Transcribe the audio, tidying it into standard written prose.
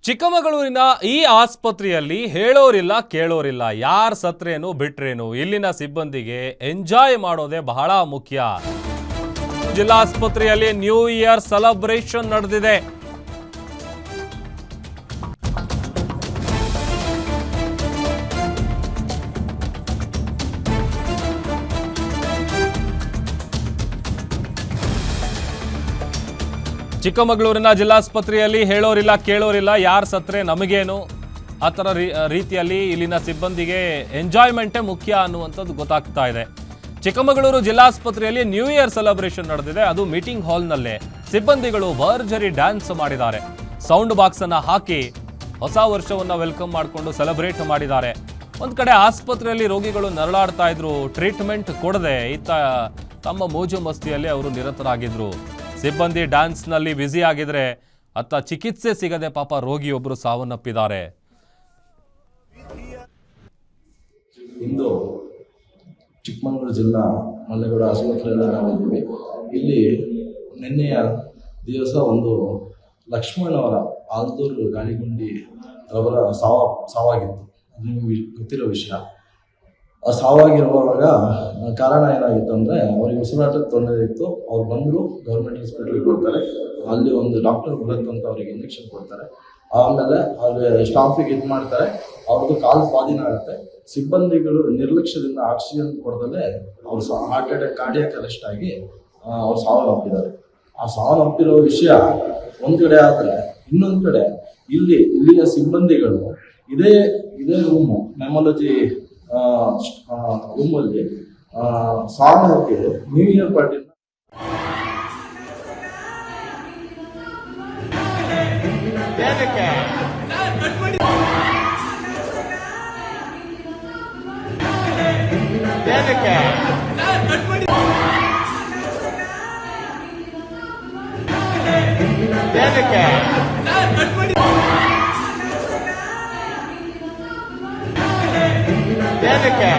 ಚಿಕ್ಕಮಗಳೂರಿನ ಈ ಆಸ್ಪತ್ರೆಯಲ್ಲಿ ಹೇಳೋರಿಲ್ಲ ಕೇಳೋರಿಲ್ಲ, ಯಾರು ಸತ್ರೇನು ಬಿಟ್ರೇನು, ಇಲ್ಲಿನ ಸಿಬ್ಬಂದಿಗೆ ಎಂಜಾಯ್ ಮಾಡೋದೇ ಬಹಳ ಮುಖ್ಯ. ಜಿಲ್ಲಾಸ್ಪತ್ರೆಯಲ್ಲಿ ನ್ಯೂ ಇಯರ್ ಸೆಲೆಬ್ರೇಷನ್ ನಡೆದಿದೆ. ಚಿಕ್ಕಮಗಳೂರಿನ ಜಿಲ್ಲಾಸ್ಪತ್ರೆಯಲ್ಲಿ ಹೇಳೋರಿಲ್ಲ ಕೇಳೋರಿಲ್ಲ, ಯಾರು ಸತ್ರೆ ನಮಗೇನು, ಆ ಥರ ರೀತಿಯಲ್ಲಿ ಇಲ್ಲಿನ ಸಿಬ್ಬಂದಿಗೆ ಎಂಜಾಯ್ಮೆಂಟೇ ಮುಖ್ಯ ಅನ್ನುವಂಥದ್ದು ಗೊತ್ತಾಗ್ತಾ ಇದೆ. ಚಿಕ್ಕಮಗಳೂರು ಜಿಲ್ಲಾಸ್ಪತ್ರೆಯಲ್ಲಿ ನ್ಯೂ ಇಯರ್ ಸೆಲೆಬ್ರೇಷನ್ ನಡೆದಿದೆ. ಅದು ಮೀಟಿಂಗ್ ಹಾಲ್ನಲ್ಲೇ ಸಿಬ್ಬಂದಿಗಳು ಭರ್ಜರಿ ಡ್ಯಾನ್ಸ್ ಮಾಡಿದ್ದಾರೆ. ಸೌಂಡ್ ಬಾಕ್ಸ್ ಅನ್ನ ಹಾಕಿ ಹೊಸ ವರ್ಷವನ್ನ ವೆಲ್ಕಮ್ ಮಾಡಿಕೊಂಡು ಸೆಲೆಬ್ರೇಟ್ ಮಾಡಿದ್ದಾರೆ. ಒಂದು ಕಡೆ ಆಸ್ಪತ್ರೆಯಲ್ಲಿ ರೋಗಿಗಳು ನರಳಾಡ್ತಾ ಇದ್ರು, ಟ್ರೀಟ್ಮೆಂಟ್ ಕೊಡದೆ ಇತ್ತ ತಮ್ಮ ಮೋಜು ಮಸ್ತಿಯಲ್ಲಿ ಅವರು ನಿರತರಾಗಿದ್ರು. ಸಿಬ್ಬಂದಿ ಡ್ಯಾನ್ಸ್ನಲ್ಲಿ ಬ್ಯುಸಿ ಆಗಿದ್ರೆ ಅತ್ತ ಚಿಕಿತ್ಸೆ ಸಿಗದೆ ಪಾಪ ರೋಗಿಯೊಬ್ಬರು ಸಾವನ್ನಪ್ಪಿದ್ದಾರೆ. ಇಂದು ಚಿಕ್ಕಮಗಳೂರು ಜಿಲ್ಲಾ ಮಲ್ಲೇಗೌಡ ಆಸ್ಪತ್ರೆಯಲ್ಲಿ ನಾವಿದ್ದೀವಿ. ಇಲ್ಲಿ ನಿನ್ನೆಯ ದಿವಸ ಒಂದು ಲಕ್ಷ್ಮಣ್ ಅವರ ಆಲ್ದೂರು ಗಾಳಿಗುಂಡಿ ಅವರ ಸಾವಾಗಿತ್ತು. ಅದು ನಿಮಗೆ ಗೊತ್ತಿರೋ ವಿಷಯ. ಆ ಸಾವಾಗಿರುವಾಗ ಕಾರಣ ಏನಾಗಿತ್ತು ಅಂದರೆ ಅವ್ರಿಗೆ ಉಸಿರಾಟದ ತೊಂದರೆ ಇತ್ತು. ಅವ್ರು ಬಂದರು, ಗೌರ್ಮೆಂಟ್ ಹಾಸ್ಪಿಟ್ಲಿಗೆ ಕೊಡ್ತಾರೆ. ಅಲ್ಲಿ ಒಂದು ಡಾಕ್ಟರ್ ಬರುತ್ತೆ ಅಂತ ಅವ್ರಿಗೆ ಇಂಜೆಕ್ಷನ್ ಕೊಡ್ತಾರೆ. ಆಮೇಲೆ ಅಲ್ಲಿ ಸ್ಟಾಫಿಗೆ ಇದು ಮಾಡ್ತಾರೆ. ಅವ್ರದ್ದು ಕಾಲು ಸ್ವಾಧೀನ ಆಗುತ್ತೆ. ಸಿಬ್ಬಂದಿಗಳು ನಿರ್ಲಕ್ಷ್ಯದಿಂದ ಆಕ್ಸಿಜನ್ ಕೊಡದಲ್ಲೇ ಅವ್ರು ಹಾರ್ಟ್ ಅಟ್ಯಾಕ್, ಕಾರ್ಡಿಯಾಕ್ ಅರೆಸ್ಟ್ ಆಗಿ ಅವ್ರು ಸಾವನ್ನಪ್ಪಿದ್ದಾರೆ. ಆ ಸಾವನ್ನಪ್ಪಿರೋ ವಿಷಯ ಒಂದು ಕಡೆ ಆದರೆ, ಇನ್ನೊಂದು ಕಡೆ ಇಲ್ಲಿಯ ಸಿಬ್ಬಂದಿಗಳು ಇದೇ ರೂಮು ಮೆಮಾಲಜಿ ರೂಮಲ್ಲಿ ಸಾವನ್ನಪ್ಪಿ ನ್ಯೂ ಇಯರ್ ಪಾರ್ಟಿ ಏನಕ್ಕೆ